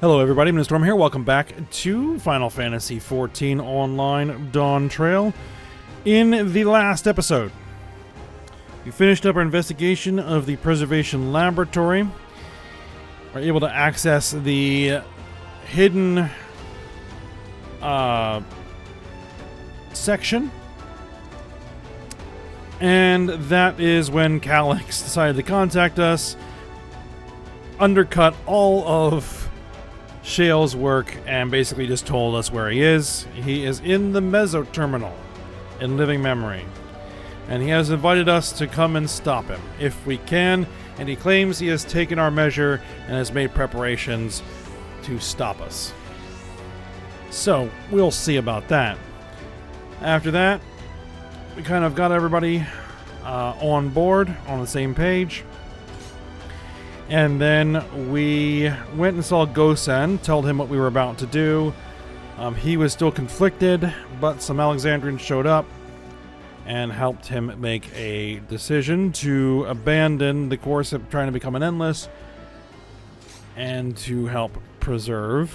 Hello everybody, Storm here. Welcome back to Final Fantasy XIV Online Dawntrail. In the last episode, we finished up our investigation of the Preservation Laboratory. We're able to access the hidden section. And that is when Calyx decided to contact us, undercut all of Shale's work, and basically just told us where he is. He is in the Mesoterminal in living memory, and he has invited us to come and stop him if we can, and he claims he has taken our measure and has made preparations to stop us. So we'll see about that. After that, we kind of got everybody on board, on the same page. And then we went and saw Gosen, told him what we were about to do. He was still conflicted, but some Alexandrians showed up and helped him make a decision to abandon the course of trying to become an Endless and to help preserve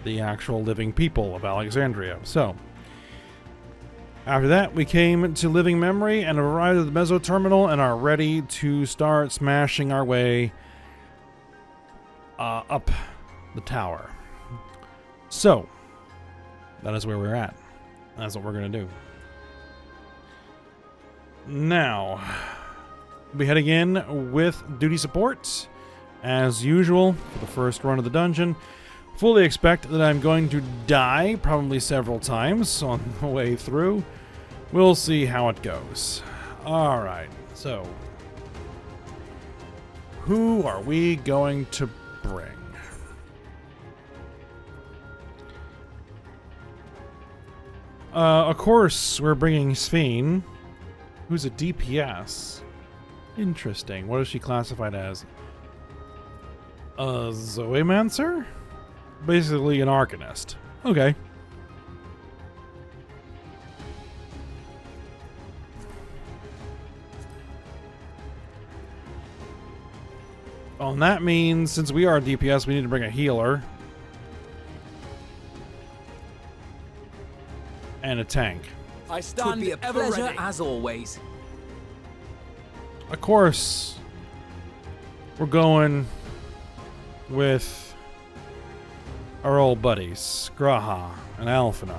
the actual living people of Alexandria. So, after that, we came to living memory and arrived at the Mesoterminal and are ready to start smashing our way up the tower. So, that is where we're at. That's what we're going to do. Now, we'll be heading in with duty support, as usual, for the first run of the dungeon. Fully expect that I'm going to die probably several times on the way through. We'll see how it goes. Alright, so who are we going to bring? Of course, we're bringing Sphene, who's a DPS. Interesting. What is she classified as? A Zoemancer? Basically an Arcanist. Okay. Well, and that means, since we are a DPS, we need to bring a healer. And a tank. I stand be a pleasure ready. As always. Of course, we're going with our old buddies, Graha and Alphino.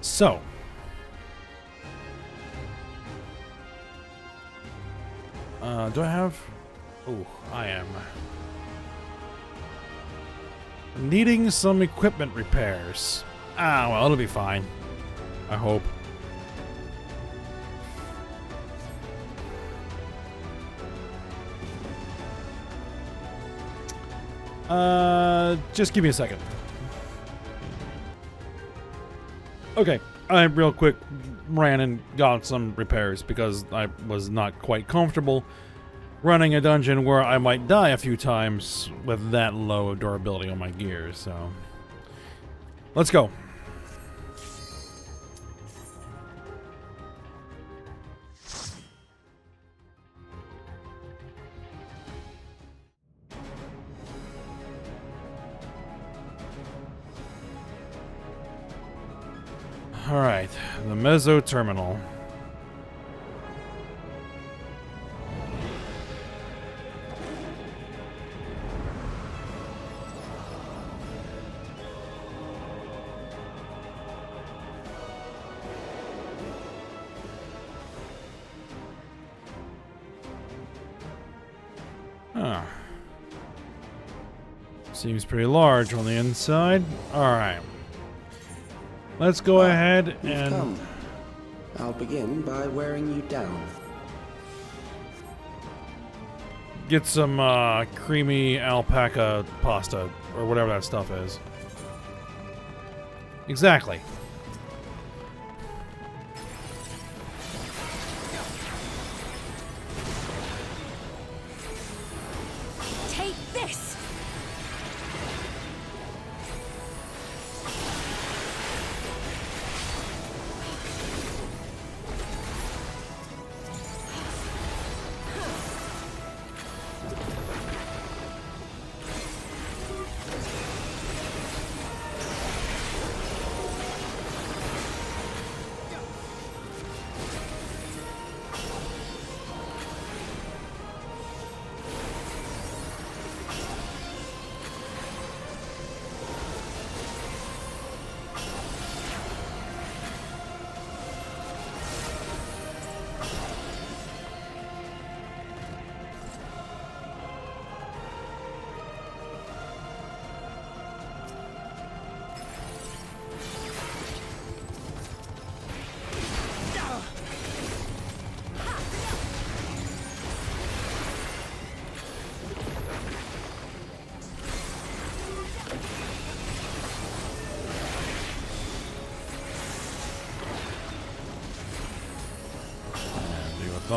So, do I have... Oh, I am needing some equipment repairs. Ah, well, it'll be fine. I hope. Just give me a second. Okay, I real quick ran and got some repairs because I was not quite comfortable running a dungeon where I might die a few times with that low durability on my gear, so let's go. Alright, the Mesoterminal. Huh. Seems pretty large on the inside. Alright. Let's go ahead and... Come. I'll begin by wearing you down. Get some creamy alpaca pasta, or whatever that stuff is. Exactly. Take this!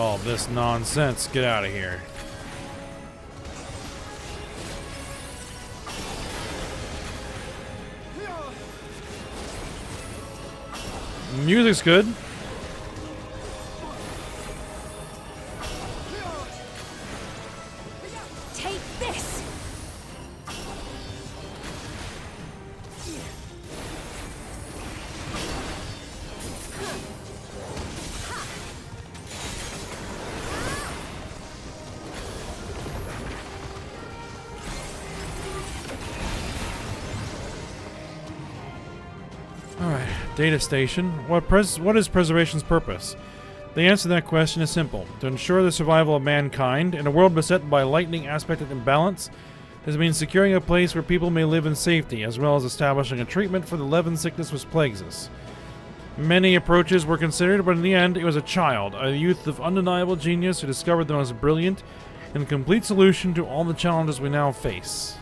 all this nonsense? Get out of here. Music's good. Take this. Alright, data station. What is preservation's purpose? The answer to that question is simple. To ensure the survival of mankind in a world beset by lightning aspected imbalance, this means securing a place where people may live in safety, as well as establishing a treatment for the Levin sickness which plagues us. Many approaches were considered, but in the end, it was a child, a youth of undeniable genius who discovered the most brilliant and complete solution to all the challenges we now face.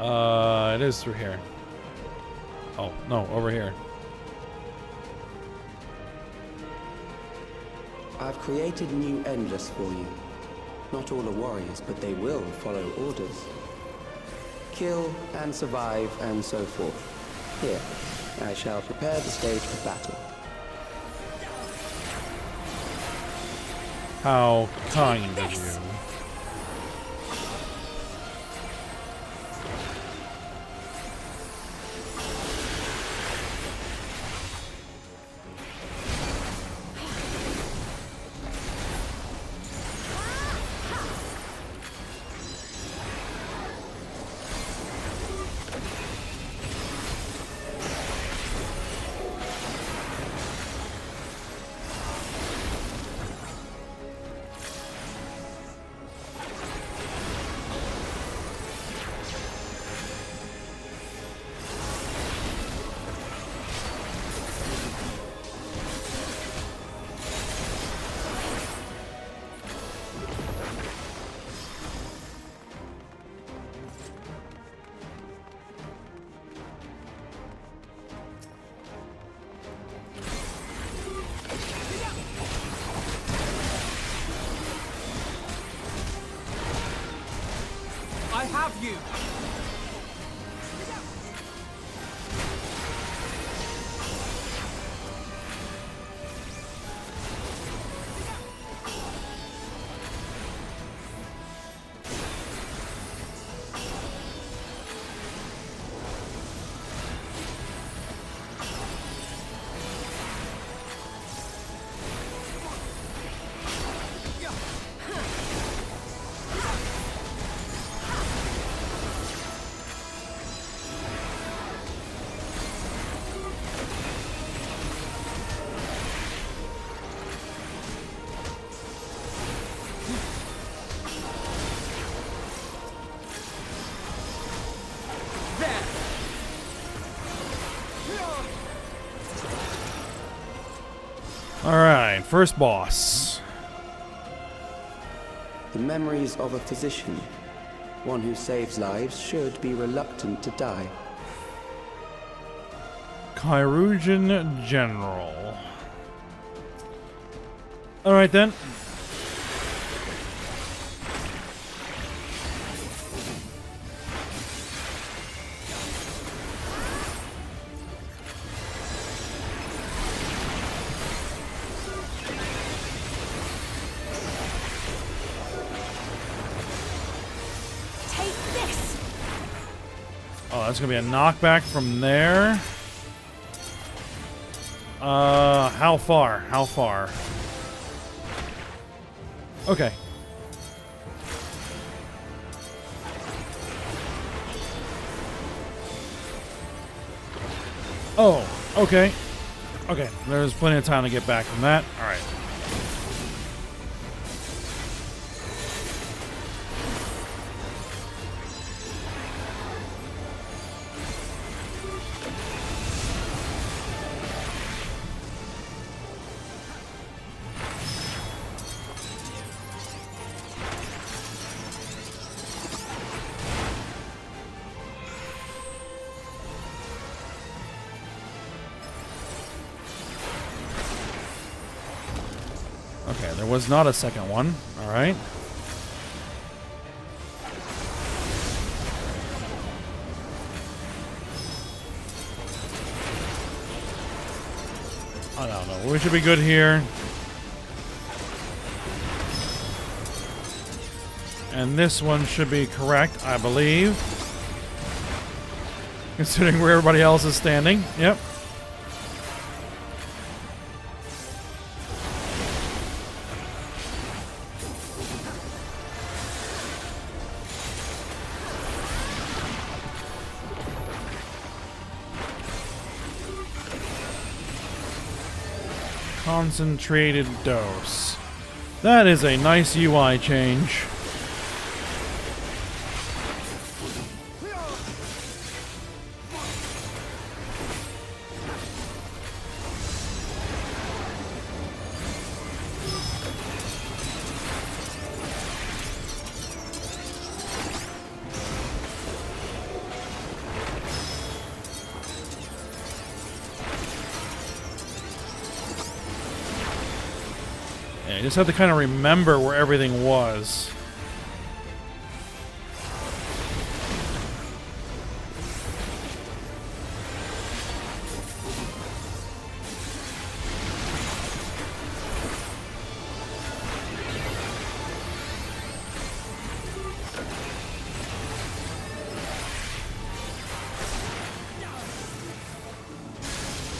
Oh, it is through here. Oh, no, over here. I've created new endless for you. Not all are warriors, but they will follow orders. Kill and survive and so forth. Here, I shall prepare the stage for battle. How kind of you. I have you! Alright, first boss. The memories of a physician. One who saves lives should be reluctant to die. Chirurgeon General. Alright then. Oh, that's gonna be a knockback from there. How far? How far? Okay. Oh, okay. Okay, there's plenty of time to get back from that. All right. Okay, there was not a second one. All right. I don't know. We should be good here. And this one should be correct, I believe. Considering where everybody else is standing. Yep. Concentrated dose. That is a nice UI change. Yeah, you just have to kind of remember where everything was.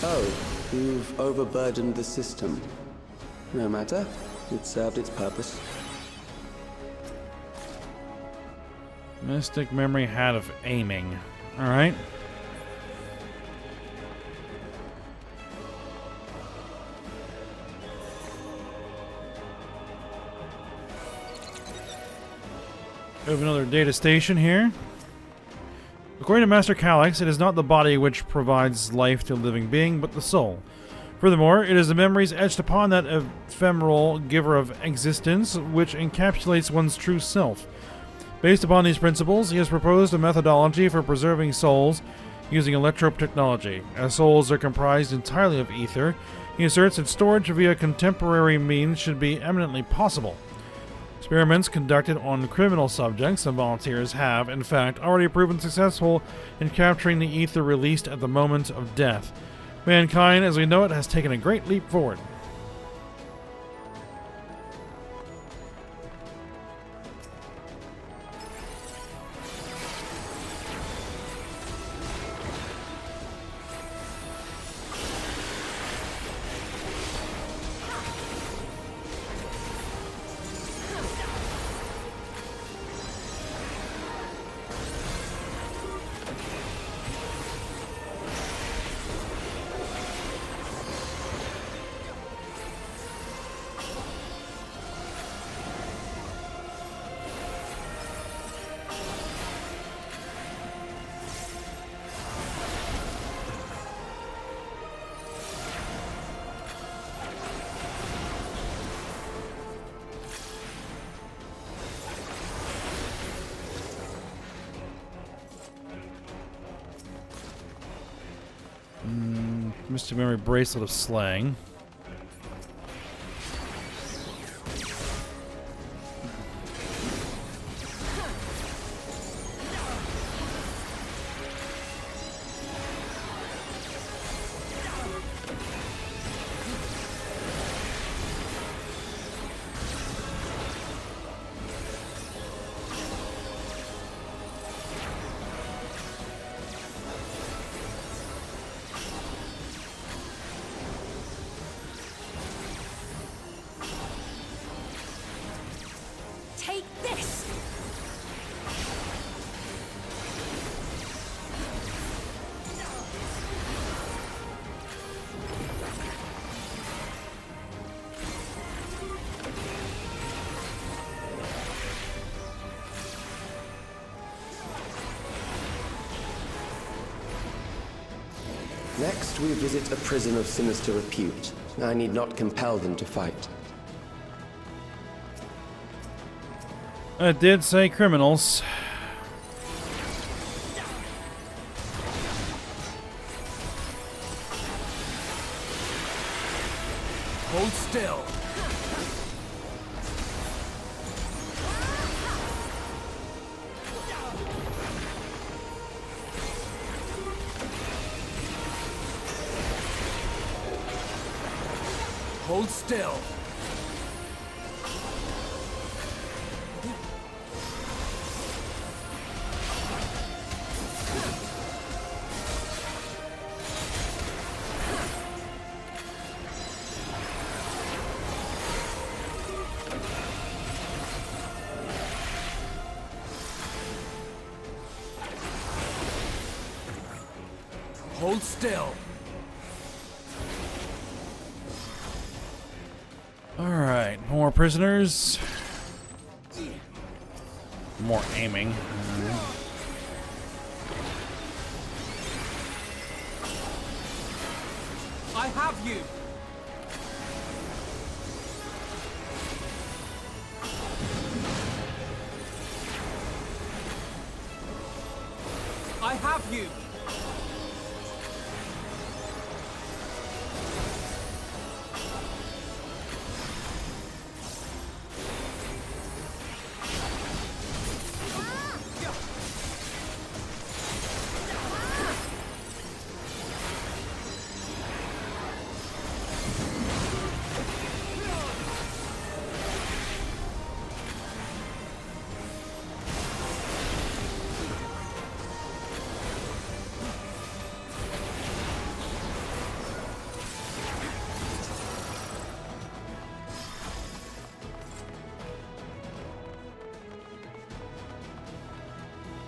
Oh, you've overburdened the system. No matter. It served its purpose. Mystic memory hat of aiming. Alright. We have another data station here. According to Master Calyx, it is not the body which provides life to a living being, but the soul. Furthermore, it is the memories etched upon that ephemeral giver of existence which encapsulates one's true self. Based upon these principles, he has proposed a methodology for preserving souls using electrope technology. As souls are comprised entirely of ether, he asserts that storage via contemporary means should be eminently possible. Experiments conducted on criminal subjects and volunteers have, in fact, already proven successful in capturing the ether released at the moment of death. Mankind, as we know it, has taken a great leap forward. Mystic Memory Bracelet of Slang. Take this! Next, we visit a prison of sinister repute. I need not compel them to fight. It did say criminals. Hold still. Hold still. Hold still. All right, more prisoners. More aiming. I have you. I have you.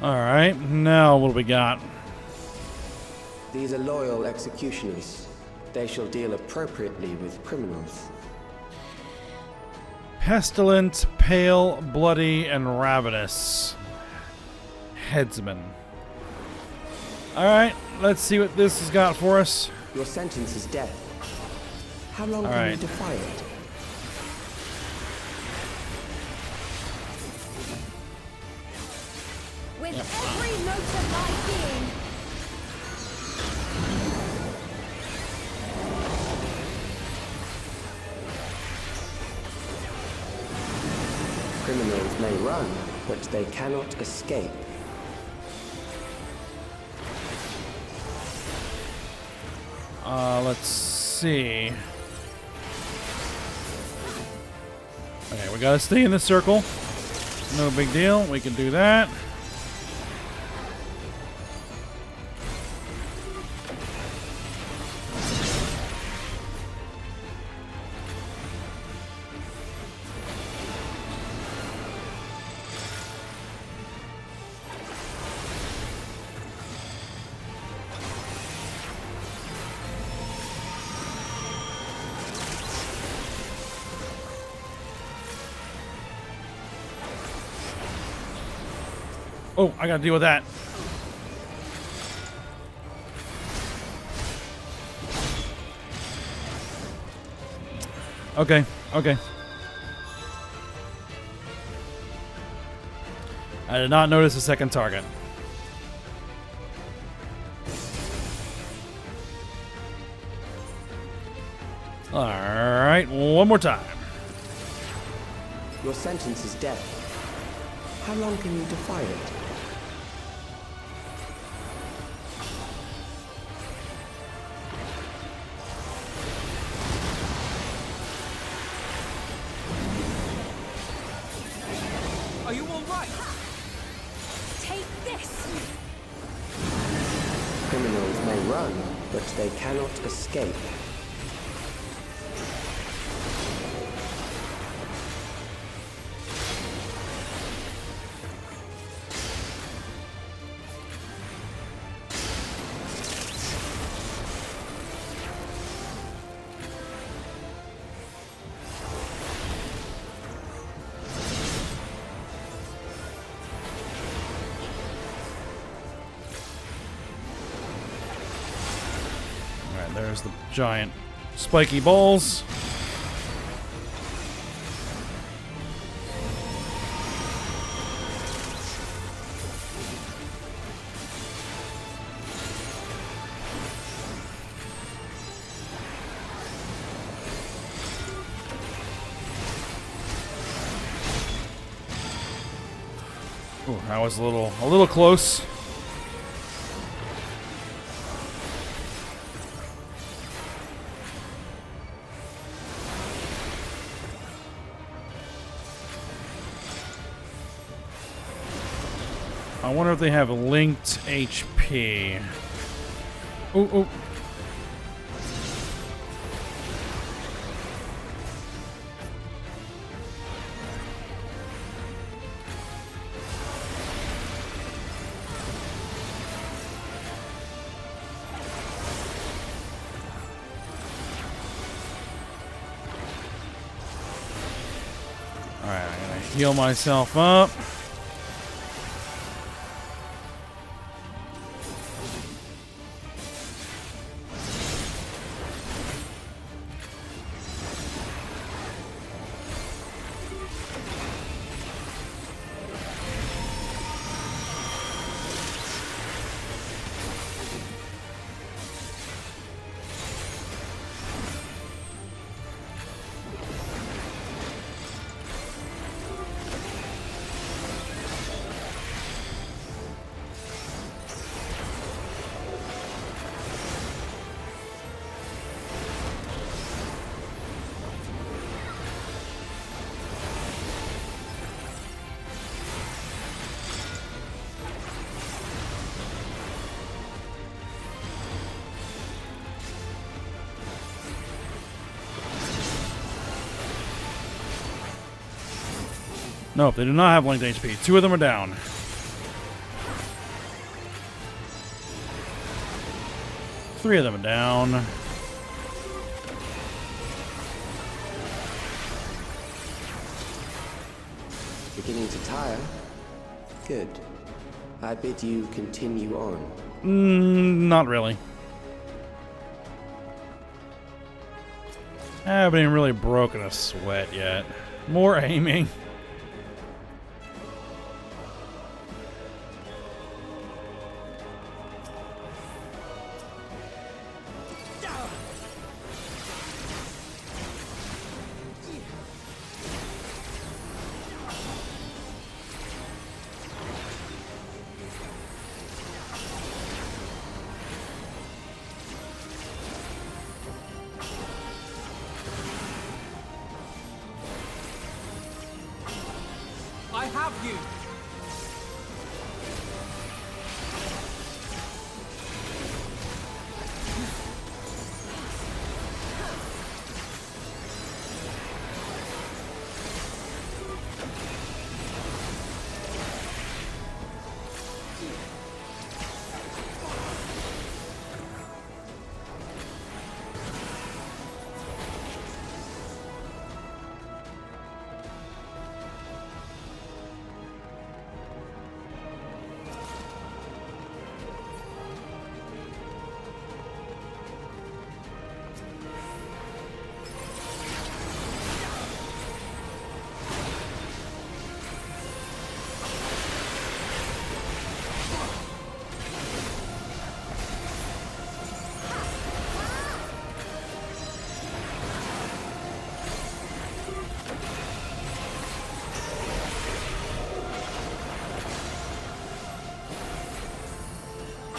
All right, now what do we got? These are loyal executioners. They shall deal appropriately with criminals. Pestilent, pale, bloody, and ravenous. Headsman. All right, let's see what this has got for us. Your sentence is death. How long All can you right. defy it? With every note of my being. Criminals may run, but they cannot escape. Let's see. Okay, we gotta stay in the circle. No big deal. We can do that. Oh, I gotta deal with that. Okay, okay. I did not notice a second target. Alright, one more time. Your sentence is death. How long can you defy it? Are you all right? Take this. Criminals may run, but they cannot escape. Alright, there's the giant spiky balls. Ooh, that was a little close. I wonder if they have linked HP. Oh, oh. Alright, I'm gonna heal myself up. Nope, they do not have linked HP. 2 of them are down. Three of them are down. Beginning to tire? Good. I bid you continue on. Not really. I haven't even really broken a sweat yet. More aiming. I have you.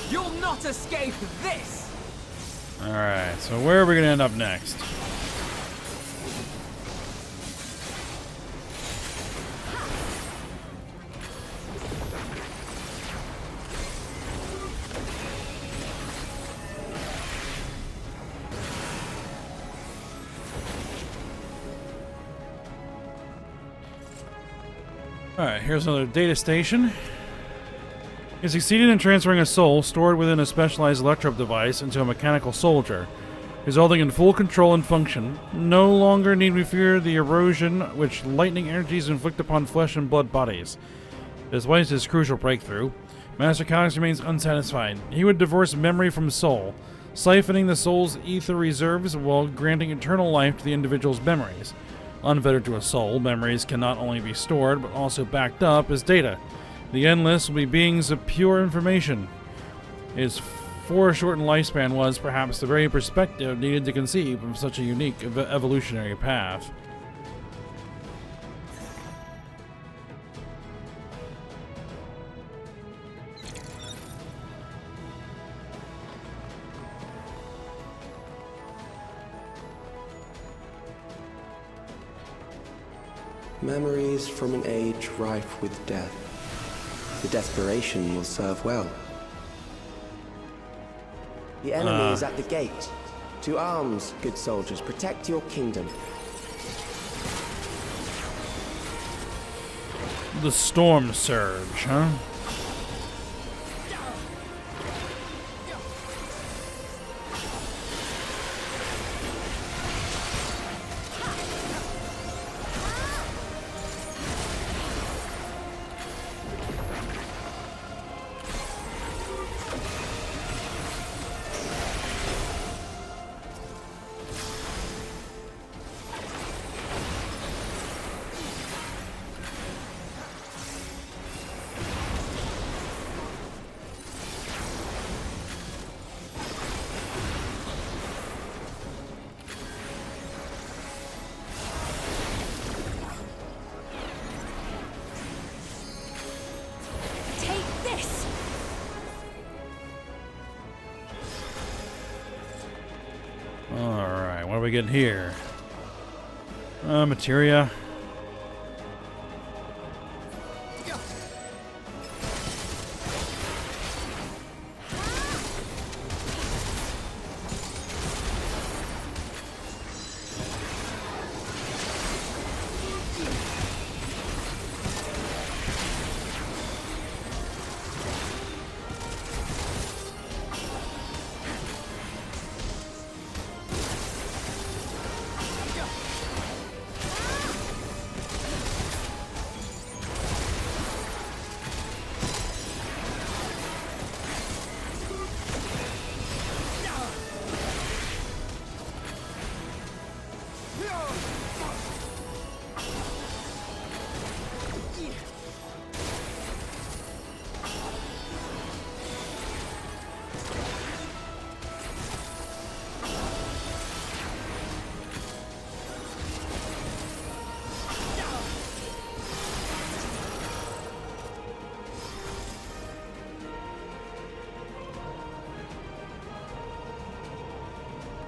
You'll not escape this! Alright, so where are we gonna end up next? Alright, here's another data station. He succeeded in transferring a soul stored within a specialized electrode device into a mechanical soldier, resulting in full control and function. No longer need we fear the erosion which lightning energies inflict upon flesh and blood bodies. Despite his crucial breakthrough, Master Calix remains unsatisfied. He would divorce memory from soul, siphoning the soul's ether reserves while granting eternal life to the individual's memories. Unfettered to a soul, memories can not only be stored but also backed up as data. The Endless will be beings of pure information. His foreshortened lifespan was perhaps the very perspective needed to conceive of such a unique evolutionary path. Memories from an age rife with death. The desperation will serve well. The enemy is at the gate. To arms, good soldiers. Protect your kingdom. The storm surge, huh? Alright, what are we getting here? Materia.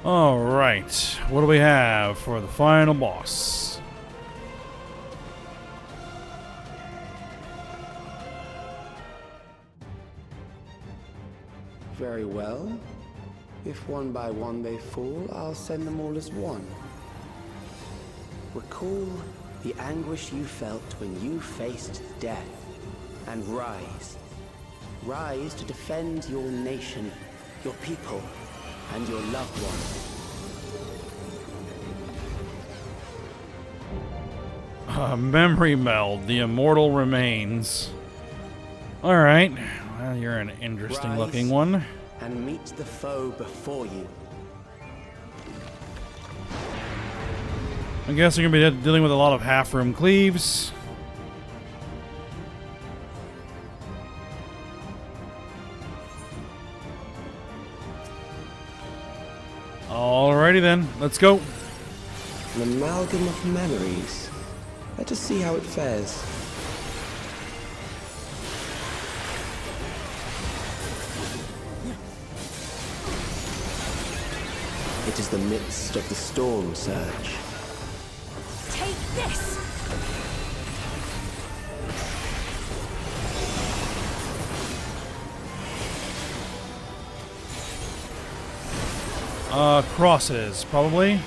Alright, what do we have for the final boss? Very well. If one by one they fall, I'll send them all as one. Recall the anguish you felt when you faced death, and rise. Rise to defend your nation, your people, and your loved ones. Memory meld, the immortal remains. Alright, well, you're an interesting looking one. And meet the foe before you. I guess you're gonna be dealing with a lot of half-room cleaves. Alrighty then, let's go. An amalgam of memories. Let us see how it fares. It is the midst of the storm surge. Take this! Crosses, probably.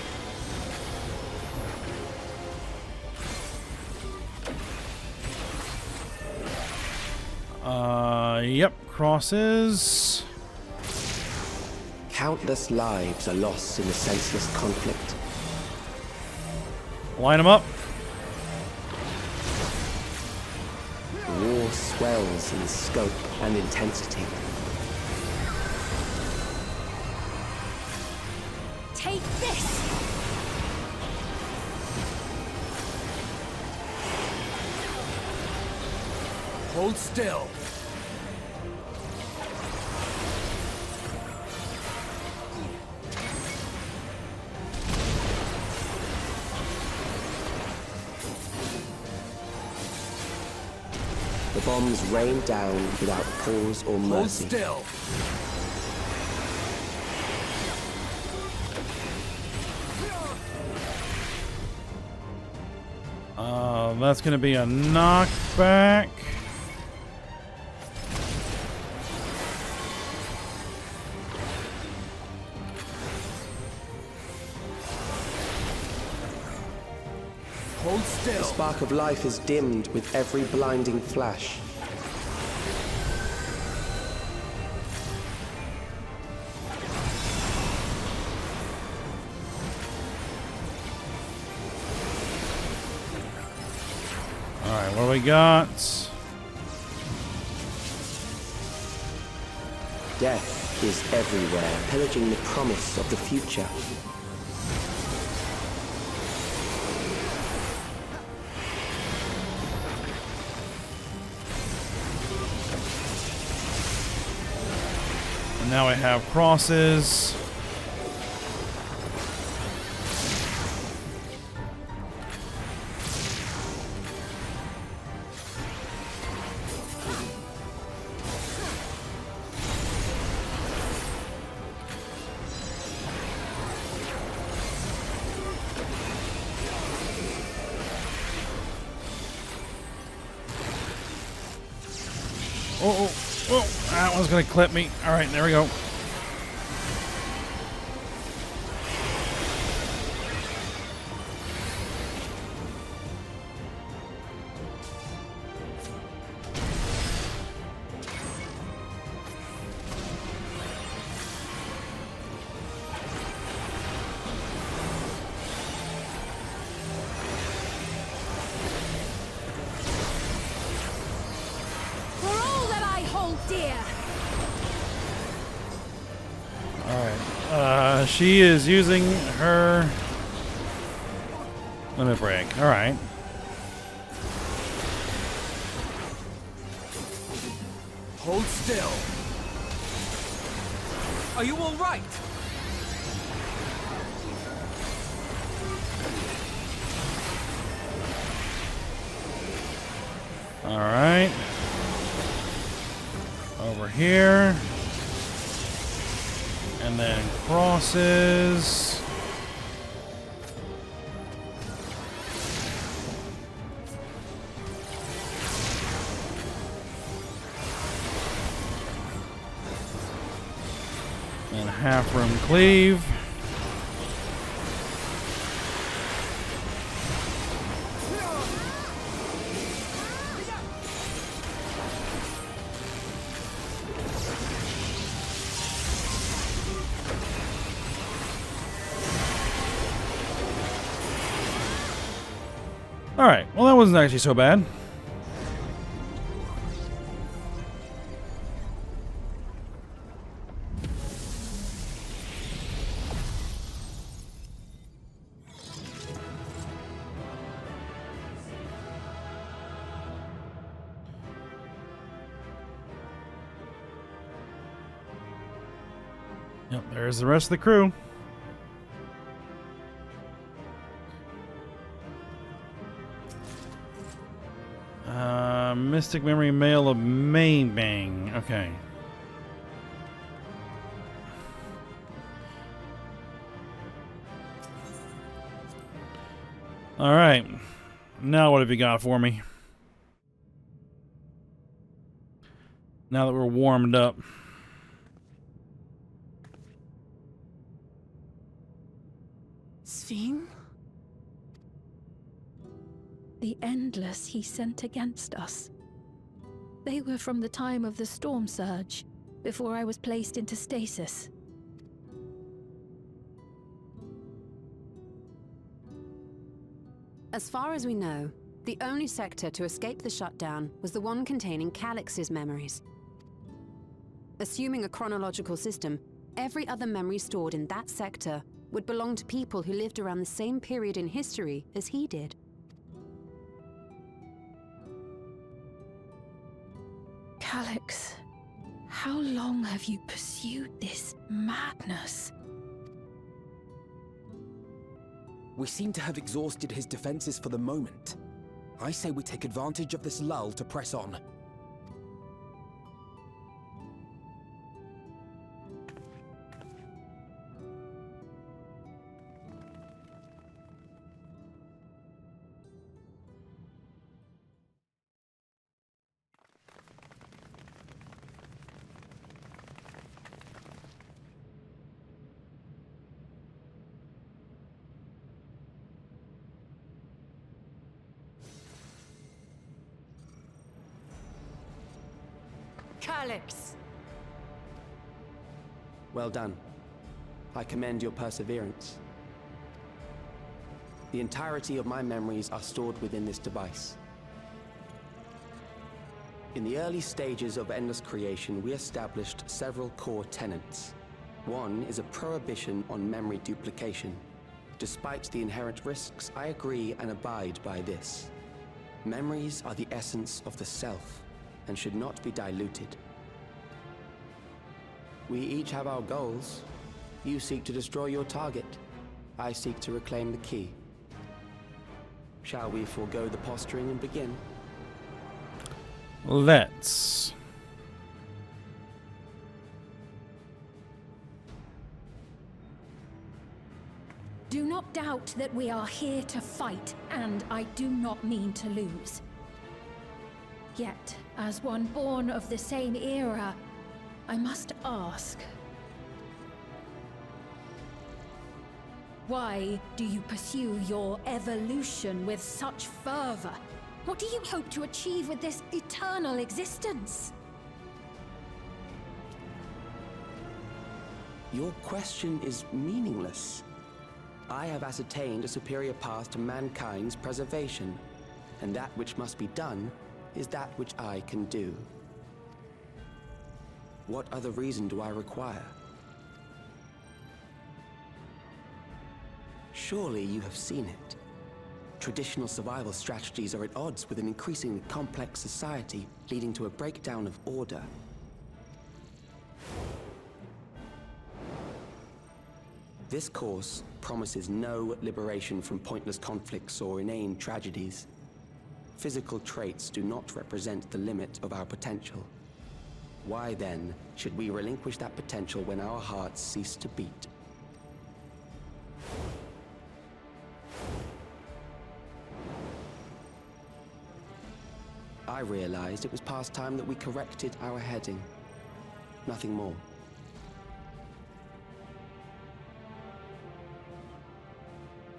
Yep, crosses. Countless lives are lost in the senseless conflict. Line them up. The war swells in scope and intensity. Take this! Hold still. The bombs rain down without pause or Hold mercy. still. That's gonna be a knockback. Hold The still. spark of life is dimmed with every blinding flash. Alright, what do we got? Death is everywhere, pillaging the promise of the future. And now I have crosses. Oh, that one's gonna clip me. Alright, there we go. For all that I hold dear. Alright. She is using her limit break. Alright. Hold still. Are you all right? Alright. Over here. And then crosses. And half room cleave. Alright, well that wasn't actually so bad. Yep, there's the rest of the crew. Mystic Memory Mail of Maybang. Okay. Alright. Now what have you got for me? Now that we're warmed up. Sven? The Endless he sent against us. They were from the time of the storm surge, before I was placed into stasis. As far as we know, the only sector to escape the shutdown was the one containing Calix's memories. Assuming a chronological system, every other memory stored in that sector would belong to people who lived around the same period in history as he did. Calix, how long have you pursued this madness? We seem to have exhausted his defenses for the moment. I say we take advantage of this lull to press on. Calyx. Well done. I commend your perseverance. The entirety of my memories are stored within this device. In the early stages of Endless creation, we established several core tenets. One is a prohibition on memory duplication. Despite the inherent risks, I agree and abide by this. Memories are the essence of the self, and should not be diluted. We each have our goals. You seek to destroy your target. I seek to reclaim the key. Shall we forego the posturing and begin? Let's. Do not doubt that we are here to fight, and I do not mean to lose. Yet, as one born of the same era, I must ask, why do you pursue your evolution with such fervor? What do you hope to achieve with this eternal existence? Your question is meaningless. I have ascertained a superior path to mankind's preservation, and that which must be done is that which I can do. What other reason do I require? Surely you have seen it. Traditional survival strategies are at odds with an increasingly complex society, leading to a breakdown of order. This course promises no liberation from pointless conflicts or inane tragedies. Physical traits do not represent the limit of our potential. Why then should we relinquish that potential when our hearts cease to beat? I realized it was past time that we corrected our heading. Nothing more.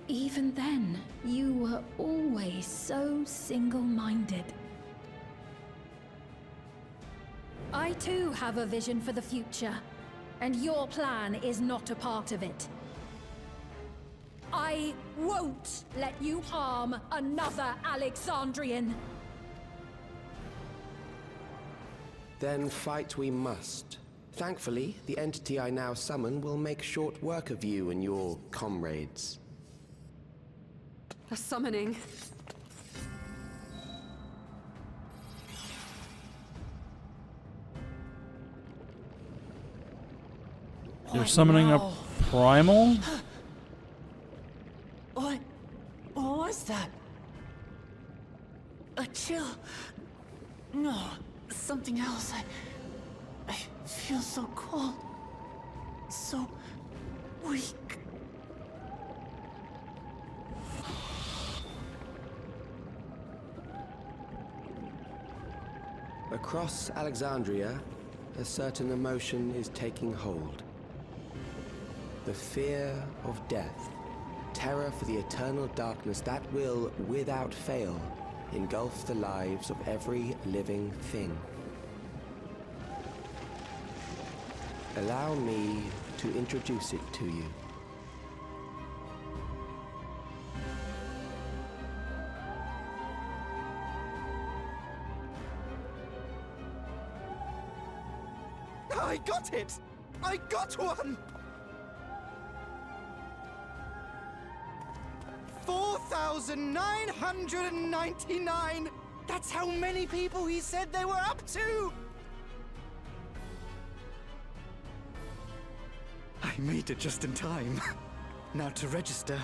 Even then, you were always so single-minded. I too have a vision for the future, and your plan is not a part of it. I won't let you harm another Alexandrian. Then fight we must. Thankfully, the entity I now summon will make short work of you and your comrades. A summoning. You're summoning a primal? What was that? A chill? No, something else. I feel so cold. So weak. Across Alexandria, a certain emotion is taking hold. The fear of death. Terror for the eternal darkness that will, without fail, engulf the lives of every living thing. Allow me to introduce it to you. I got it! I got one! 4,999! That's how many people he said they were up to! I made it just in time. Now to register.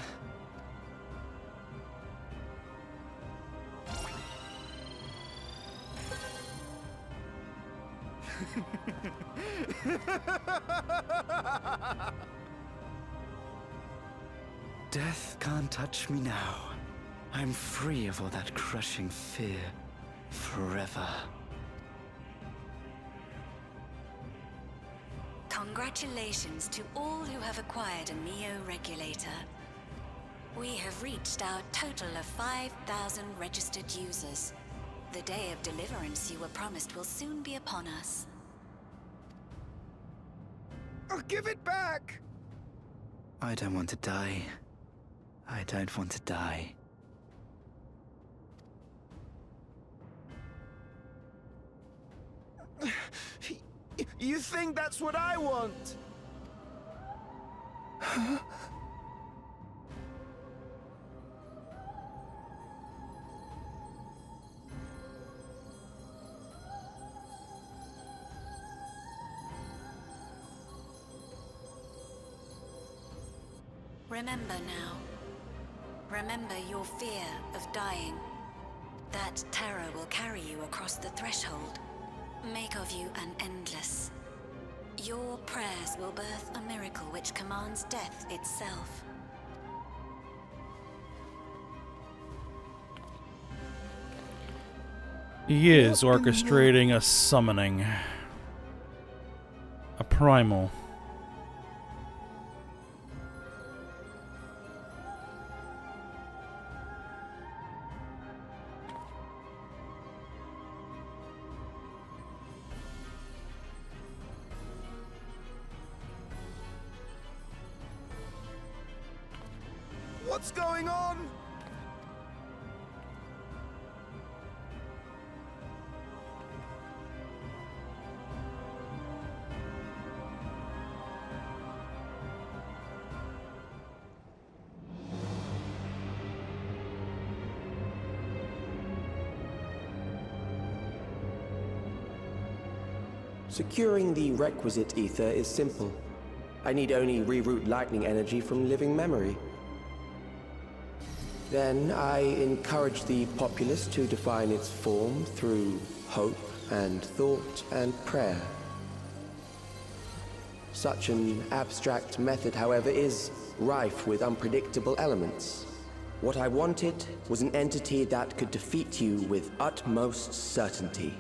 Death can't touch me now. I'm free of all that crushing fear. Forever. Congratulations to all who have acquired a Neo-Regulator. We have reached our total of 5,000 registered users. The day of deliverance you were promised will soon be upon us. Give it back! I don't want to die. I don't want to die. You think that's what I want? Remember now. Remember your fear of dying. That terror will carry you across the threshold. Make of you an endless. Your prayers will birth a miracle which commands death itself. He is orchestrating a summoning. A primal. What's going on? Securing the requisite ether is simple. I need only reroute lightning energy from living memory. Then I encourage the populace to define its form through hope and thought and prayer. Such an abstract method, however, is rife with unpredictable elements. What I wanted was an entity that could defeat you with utmost certainty.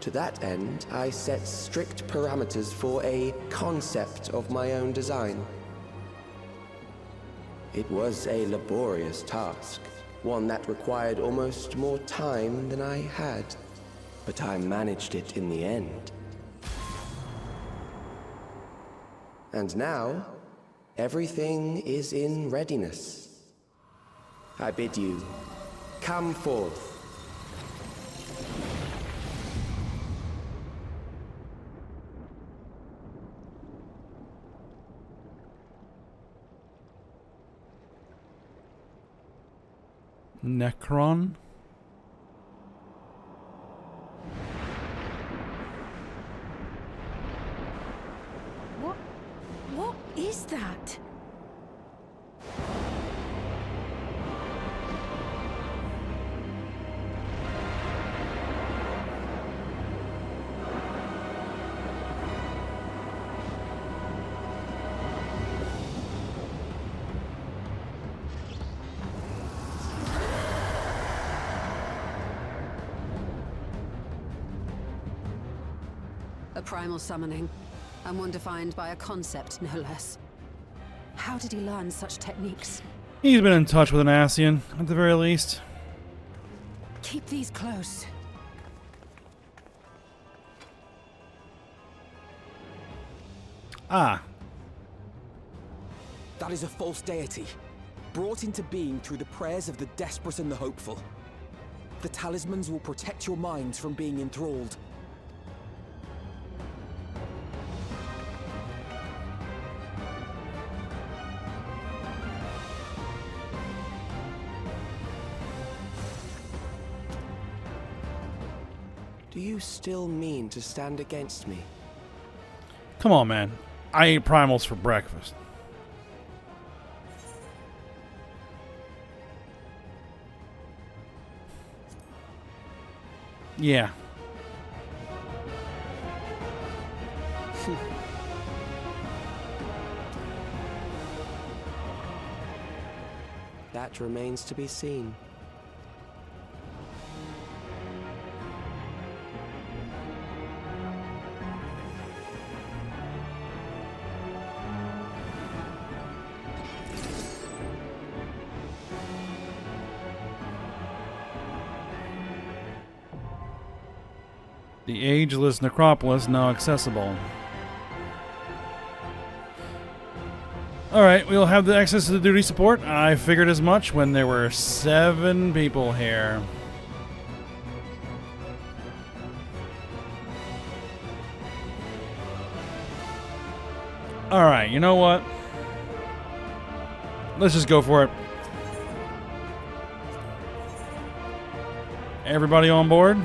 To that end, I set strict parameters for a concept of my own design. It was a laborious task, one that required almost more time than I had, but I managed it in the end. And now, everything is in readiness. I bid you, come forth. Necron? What is that? A primal summoning, and one defined by a concept, no less. How did he learn such techniques? He's been in touch with an Ascian, at the very least. Keep these close. Ah. That is a false deity, brought into being through the prayers of the desperate and the hopeful. The talismans will protect your minds from being enthralled. Do you still mean to stand against me? Come on, man. I ate primals for breakfast. Yeah. That remains to be seen. The ageless necropolis now accessible. Alright, we'll have the access to the duty support. I figured as much when there were 7 people here. Alright, you know what? Let's just go for it. Everybody on board?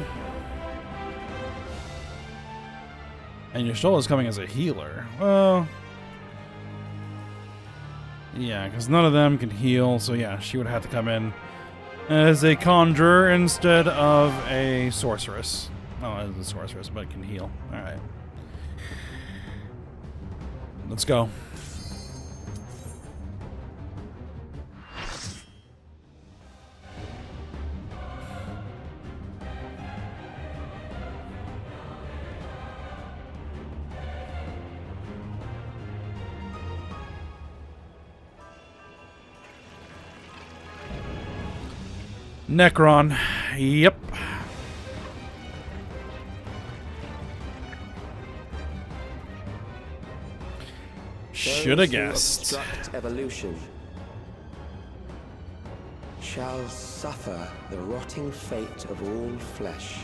And Yashtola's coming as a healer. Well... yeah, because none of them can heal, so yeah, she would have to come in as a conjurer instead of a sorceress. Oh, as a sorceress, but can heal. Alright. Let's go. Necron. Yep. Should have guessed. Obstruct evolution shall suffer the rotting fate of all flesh.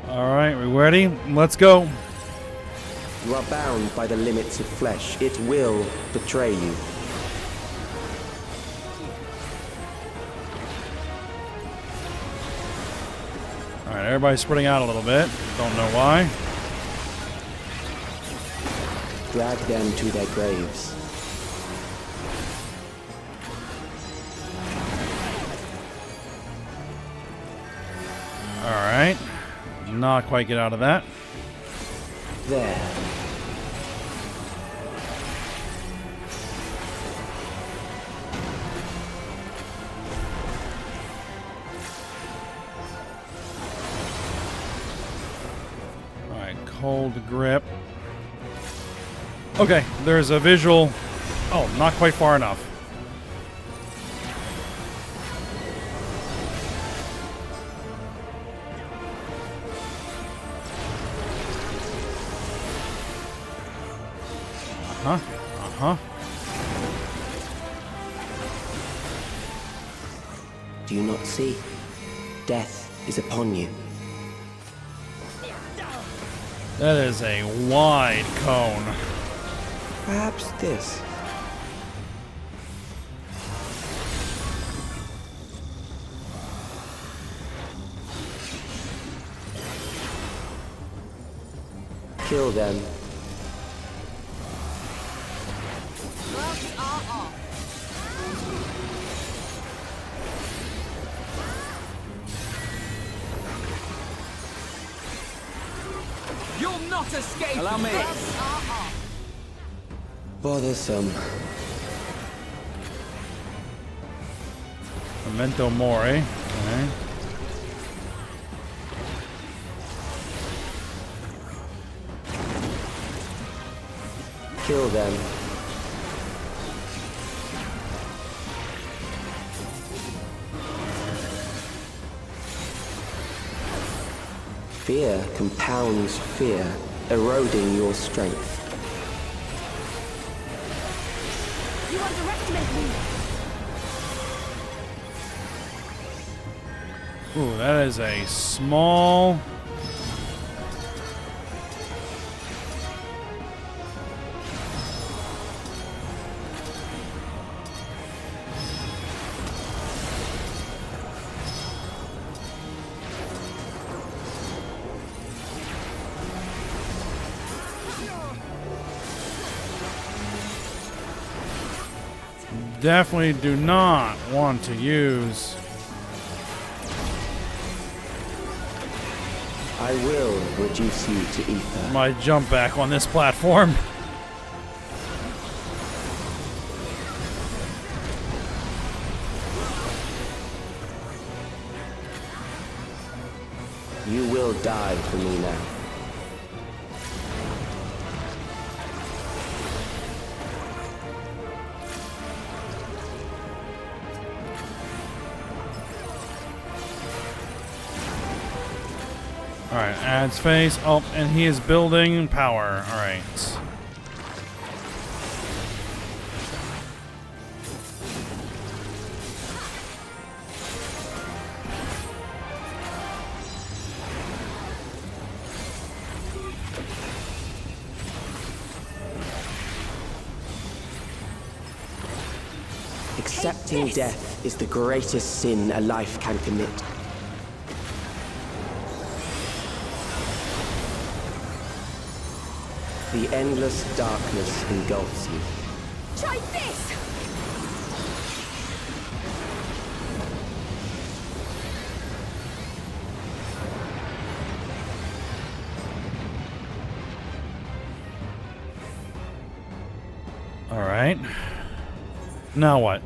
Alright, we ready? Let's go. You are bound by the limits of flesh. It will betray you. Alright, everybody's spreading out a little bit. Don't know why. Drag them to their graves. Alright. Not quite get out of that. There. Alright, cold grip. Okay, there's a visual. Oh, not quite far enough. Uh-huh. Do you not see? Death is upon you. That is a wide cone. Perhaps this. Kill them. You'll not escape! Allow me. Bothersome. Memento Mori. Okay. Kill them. Fear compounds fear, eroding your strength. You underestimate me. Ooh, that is a small... Definitely do not want to use. I will reduce you to ether. My jump back on this platform. You will die for me now. Alright, adds phase. Oh, and he is building power. Alright. Accepting death is the greatest sin a life can commit. The endless darkness engulfs you. Try this! Alright. Now what?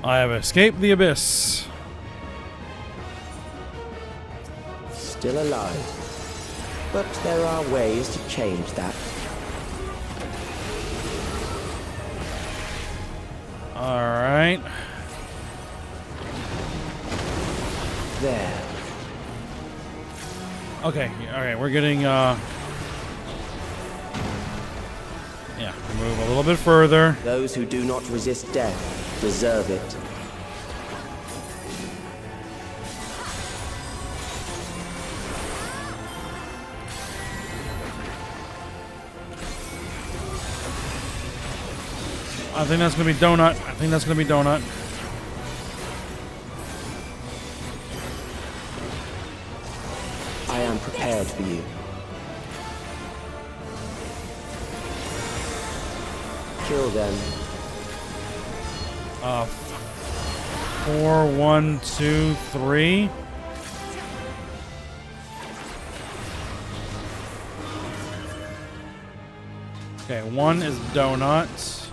I have escaped the abyss. Still alive. But there are ways to change that. Alright. There. Okay, alright, we're getting, yeah, move a little bit further. Those who do not resist death deserve it. I think that's gonna be Donut. I think that's gonna be Donut. I am prepared for you. Kill them. 4, 1, 2, 3. Okay, 1 is Donut.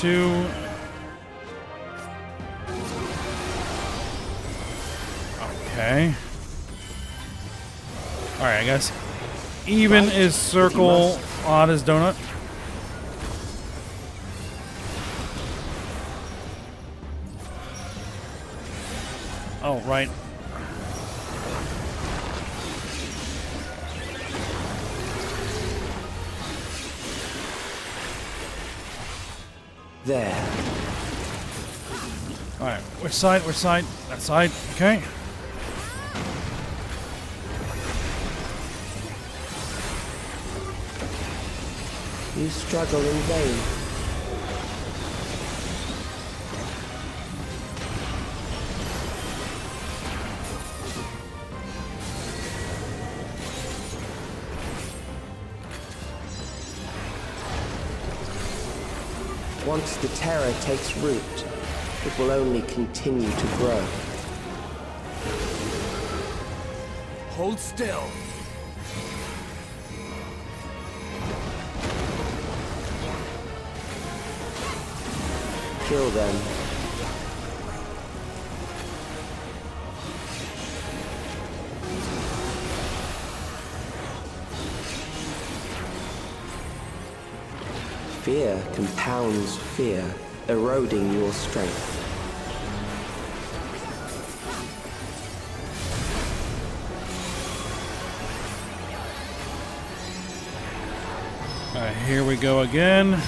2. Okay. Alright, I guess even is circle, odd is Donut. Oh, right. There. Alright, which side? Which side? That side. Okay. You struggle in vain. Once the terror takes root, it will only continue to grow. Hold still. Kill them. Fear compounds fear, eroding your strength. Alright, here we go again.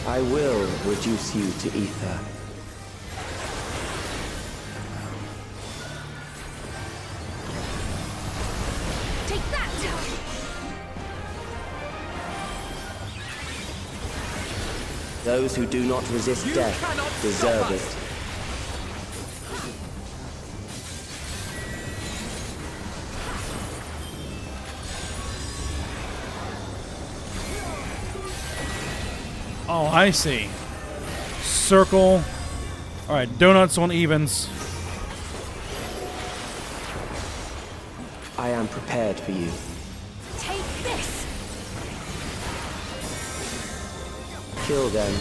I will reduce you to ether. Take that! Those who do not resist death deserve it. Oh, I see. Circle. Alright, donuts on evens. I am prepared for you. Take this! Kill them.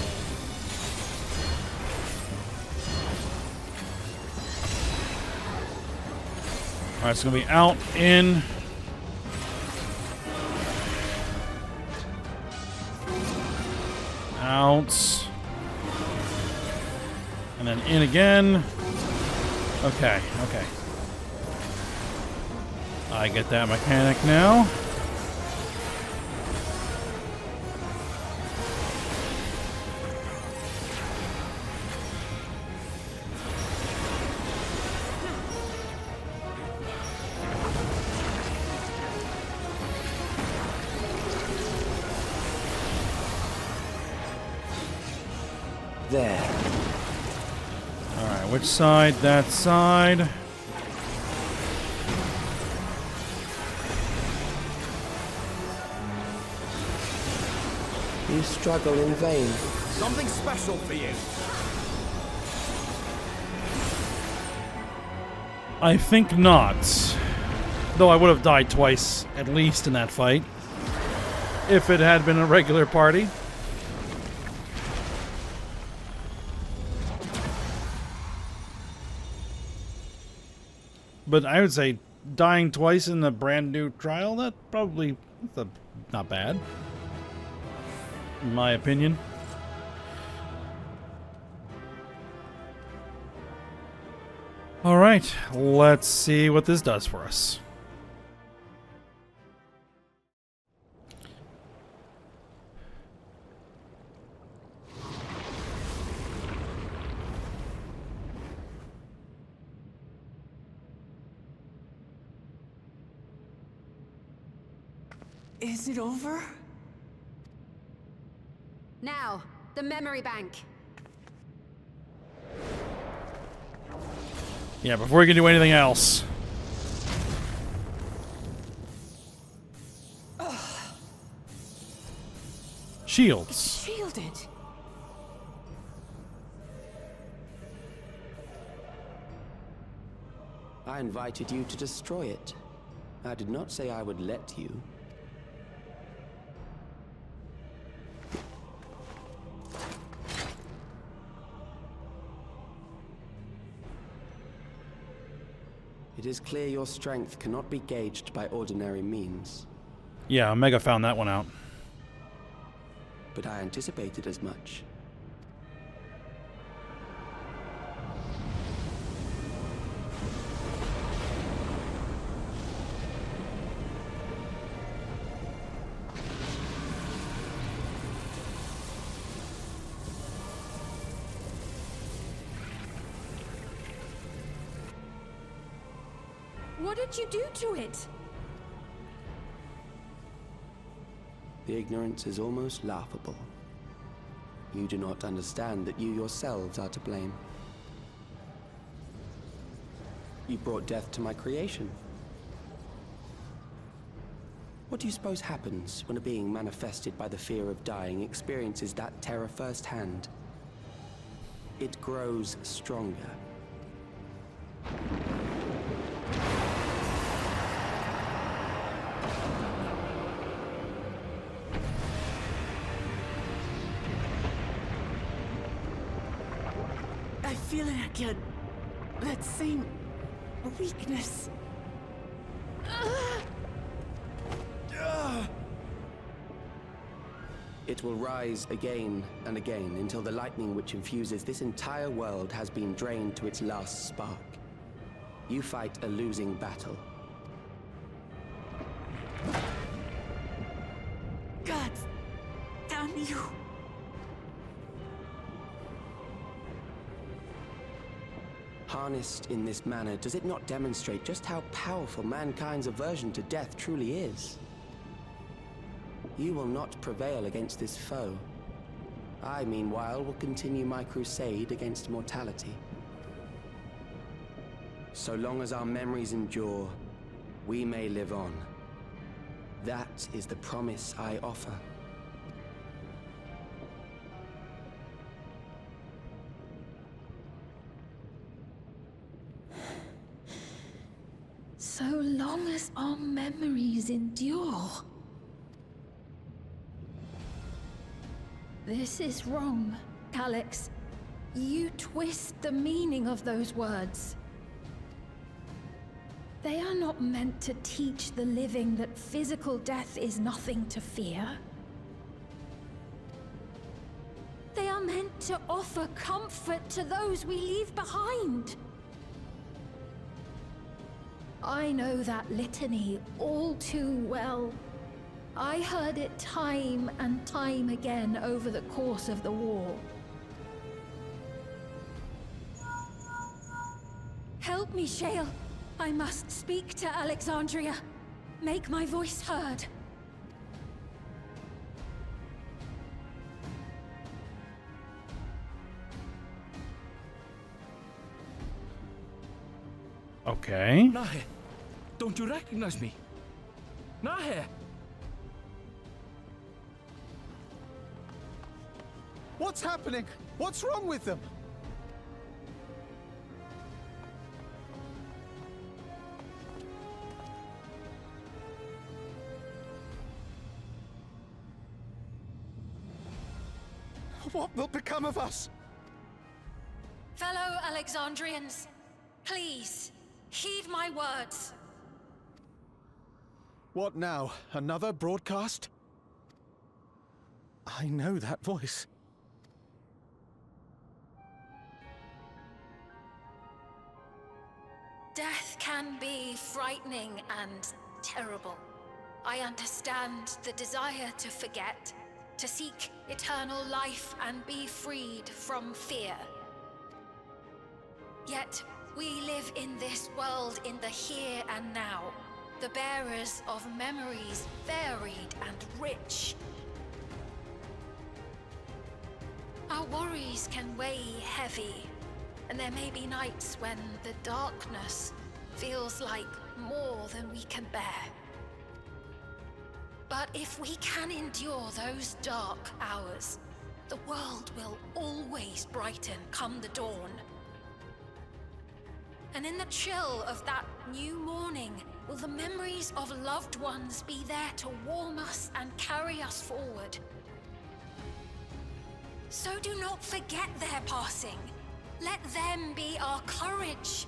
Alright, it's gonna be out, in. Out. And then in again. Okay, okay. I get that mechanic now. There. Alright, which side? That side. You struggle in vain. Something special for you. I think not. Though I would have died twice, at least, in that fight. If it had been a regular party. But I would say dying twice in the brand new trial, that probably not bad. In my opinion. Alright, let's see what this does for us. Is it over? Now, the memory bank. Yeah, before we can do anything else. Shields. Shielded. I invited you to destroy it. I did not say I would let you. It is clear your strength cannot be gauged by ordinary means. Yeah, Omega found that one out. But I anticipated as much. What did you do to it? The ignorance is almost laughable. You do not understand that you yourselves are to blame. You brought death to my creation. What do you suppose happens when a being manifested by the fear of dying experiences that terror firsthand? It grows stronger. I feel it again. That same weakness. It will rise again and again until the lightning which infuses this entire world has been drained to its last spark. You fight a losing battle. God damn you. Harnessed in this manner, does it not demonstrate just how powerful mankind's aversion to death truly is? You will not prevail against this foe. I, meanwhile, will continue my crusade against mortality. So long as our memories endure, we may live on. That is the promise I offer. So long as our memories endure. This is wrong, Calyx. You twist the meaning of those words. They are not meant to teach the living that physical death is nothing to fear. They are meant to offer comfort to those we leave behind. I know that litany all too well. I heard it time and time again over the course of the war. Help me, Shale. I must speak to Alexandria. Make my voice heard. Okay. Nahe, don't you recognize me? Nahe! What's happening? What's wrong with them? What will become of us? Fellow Alexandrians, please, heed my words. What now? Another broadcast? I know that voice. Death can be frightening and terrible. I understand the desire to forget, to seek eternal life and be freed from fear. Yet, we live in this world in the here and now, the bearers of memories varied and rich. Our worries can weigh heavy, and there may be nights when the darkness feels like more than we can bear. But if we can endure those dark hours, the world will always brighten come the dawn. And in the chill of that new morning, will the memories of loved ones be there to warm us and carry us forward? So do not forget their passing. Let them be our courage.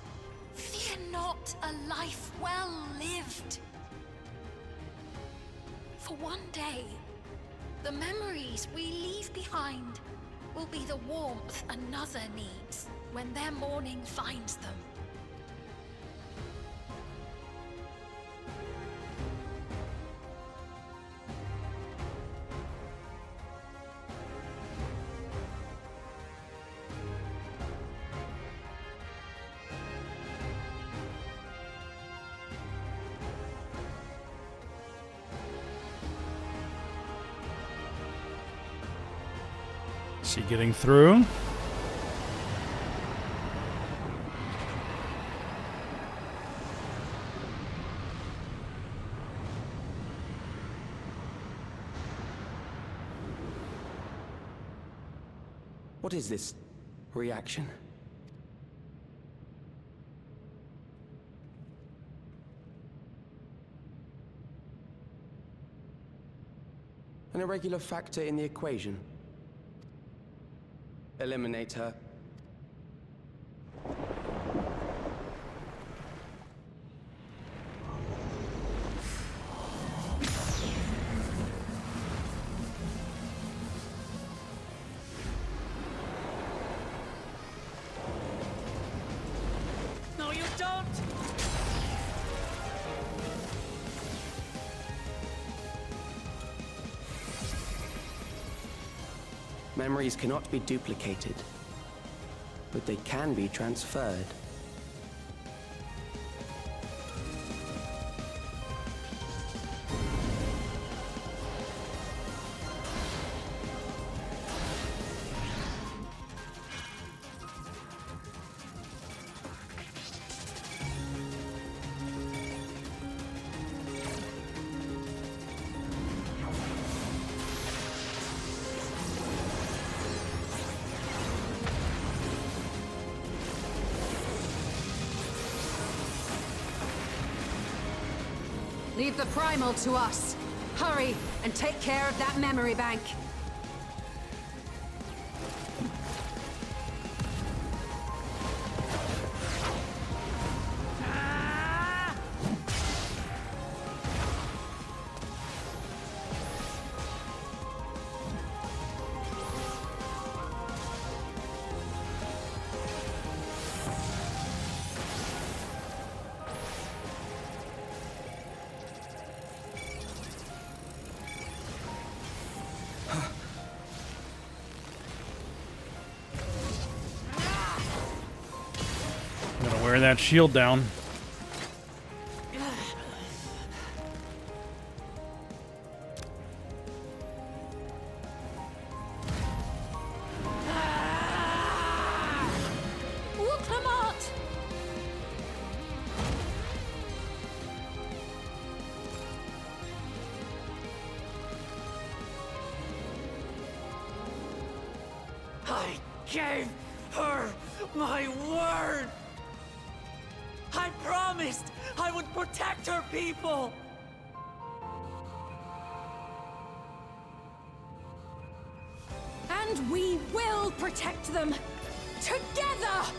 Fear not a life well lived. For one day, the memories we leave behind will be the warmth another needs when their morning finds them. Is she getting through? What is this reaction? An irregular factor in the equation. Eliminate her. No, you don't! Memories cannot be duplicated, but they can be transferred. Leave the primal to us. Hurry and take care of that memory bank. Gotta wear that shield down. I gave her my word! I promised I would protect her people! And we will protect them! Together!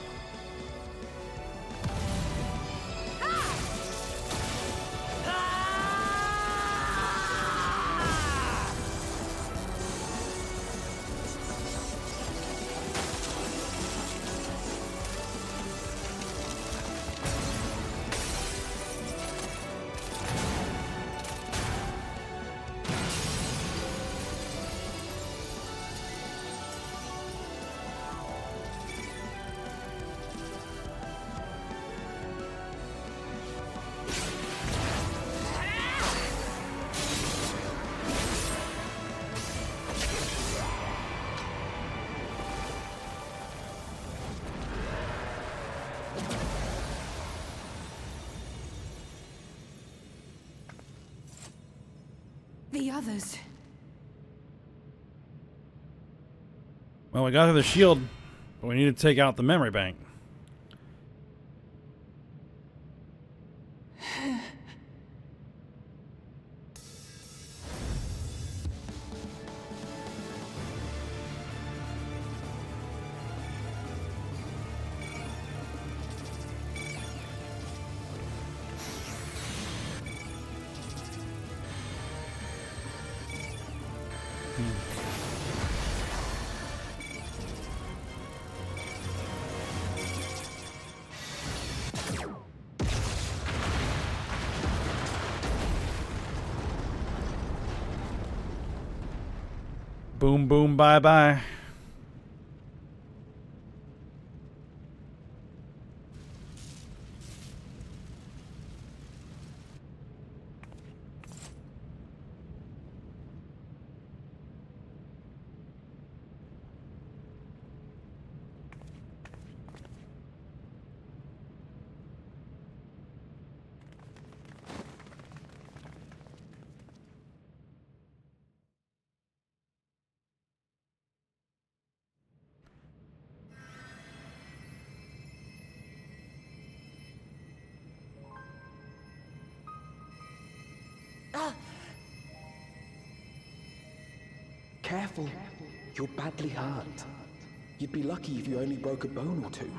The others. Well, we got through the shield, but we need to take out the memory bank. Boom, boom, bye, bye. Careful. You're badly hurt. You'd be lucky if you only broke a bone or two.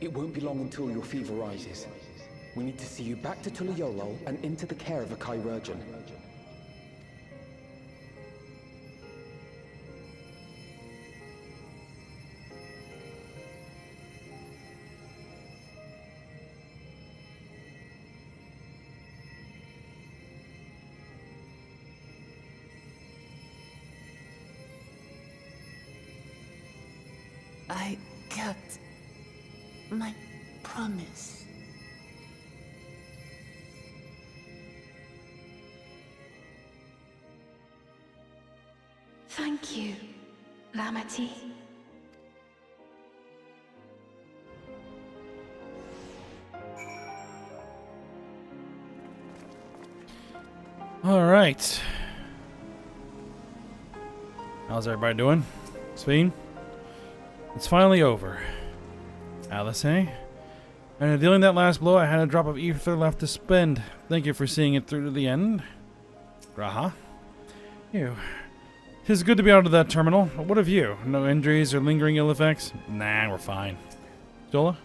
It won't be long until your fever rises. We need to see you back to Tuliolol and into the care of a chirurgeon. I kept my promise. Thank you, Lamity. All right. How's everybody doing? Speed? It's finally over. Alice, eh? And dealing that last blow, I had a drop of ether left to spend. Thank you for seeing it through to the end. Graha. You. 'Tis good to be out of that terminal. What of you? No injuries or lingering ill effects? Nah, we're fine. Zola?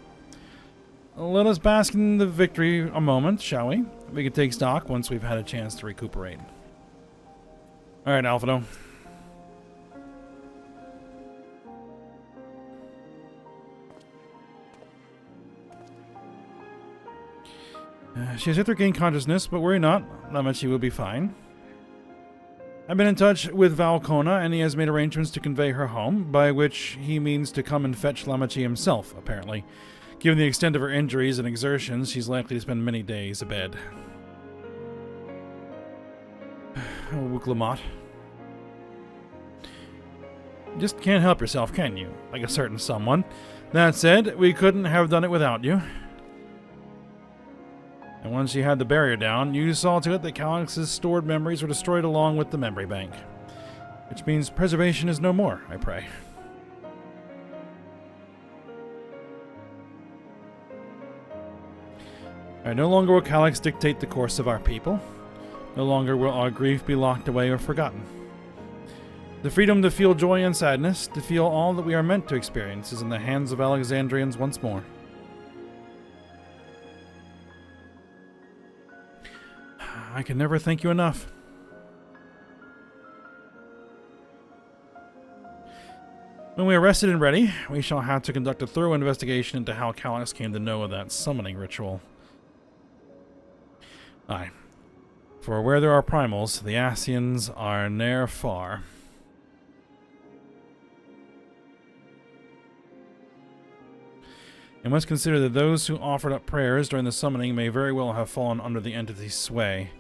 Let us bask in the victory a moment, shall we? We can take stock once we've had a chance to recuperate. Alright, Alphado. She has yet to regain consciousness, but worry not. Lamachi will be fine. I've been in touch with Valcona, and he has made arrangements to convey her home, by which he means to come and fetch Lamachi himself, apparently. Given the extent of her injuries and exertions, she's likely to spend many days abed. Oh, Wuklamat. Just can't help yourself, can you? Like a certain someone. That said, we couldn't have done it without you. And once you had the barrier down, you saw to it that Calix's stored memories were destroyed along with the memory bank. Which means preservation is no more, I pray. Alright, no longer will Calix dictate the course of our people. No longer will our grief be locked away or forgotten. The freedom to feel joy and sadness, to feel all that we are meant to experience, is in the hands of Alexandrians once more. I can never thank you enough. When we are rested and ready, we shall have to conduct a thorough investigation into how Calix came to know of that summoning ritual. Aye. For where there are primals, the Ascians are ne'er far. And must consider that those who offered up prayers during the summoning may very well have fallen under the entity's sway.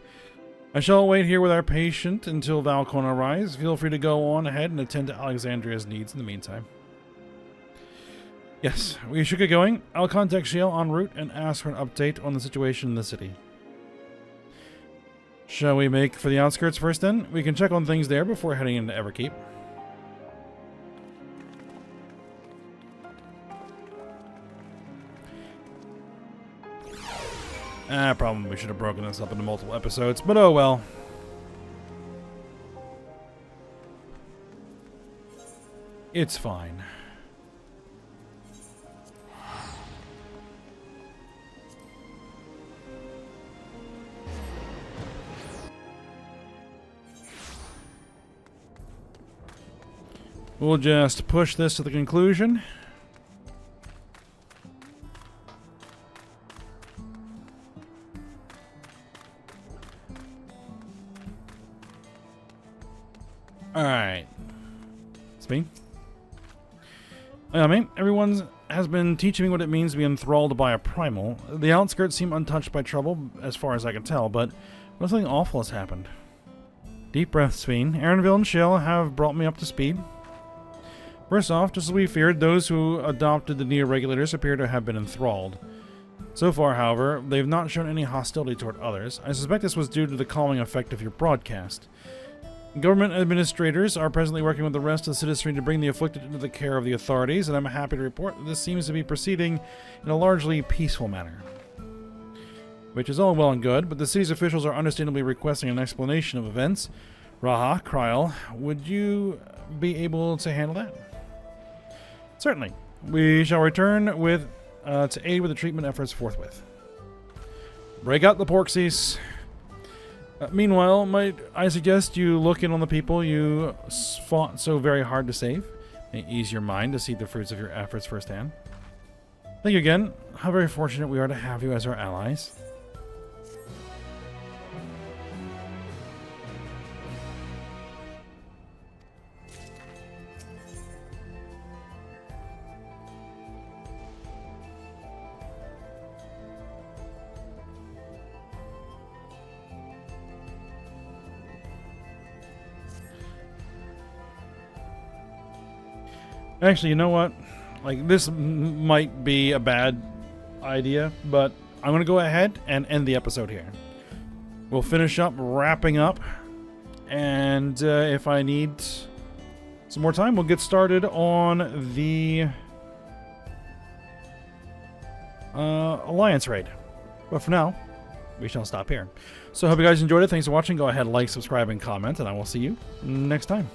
I shall wait here with our patient until Valcona arrives. Feel free to go on ahead and attend to Alexandria's needs in the meantime. Yes, we should get going. I'll contact Shale en route and ask for an update on the situation in the city. Shall we make for the outskirts first then? We can check on things there before heading into Everkeep. Probably should have broken this up into multiple episodes, but oh well. It's fine. We'll just push this to the conclusion. Alright. It's me. I mean, everyone has been teaching me what it means to be enthralled by a primal. The outskirts seem untouched by trouble, as far as I can tell, but something awful has happened. Deep breath, Sveen. Aaronville and Shale have brought me up to speed. First off, just as we feared, those who adopted the neo-regulators appear to have been enthralled. So far, however, they've not shown any hostility toward others. I suspect this was due to the calming effect of your broadcast. Government administrators are presently working with the rest of the citizenry to bring the afflicted into the care of the authorities, and I'm happy to report that this seems to be proceeding in a largely peaceful manner. Which is all well and good, but the city's officials are understandably requesting an explanation of events. Raha, Kryl, would you be able to handle that? Certainly. We shall return with to aid with the treatment efforts forthwith. Break out the porksies. Meanwhile, might I suggest you look in on the people you fought so very hard to save? May ease your mind to see the fruits of your efforts firsthand. Thank you again. How very fortunate we are to have you as our allies. Actually, you know what? Like, this might be a bad idea, but I'm going to go ahead and end the episode here. We'll finish up wrapping up, and if I need some more time, we'll get started on the Alliance raid. But for now, we shall stop here. So I hope you guys enjoyed it. Thanks for watching. Go ahead, like, subscribe, and comment, and I will see you next time.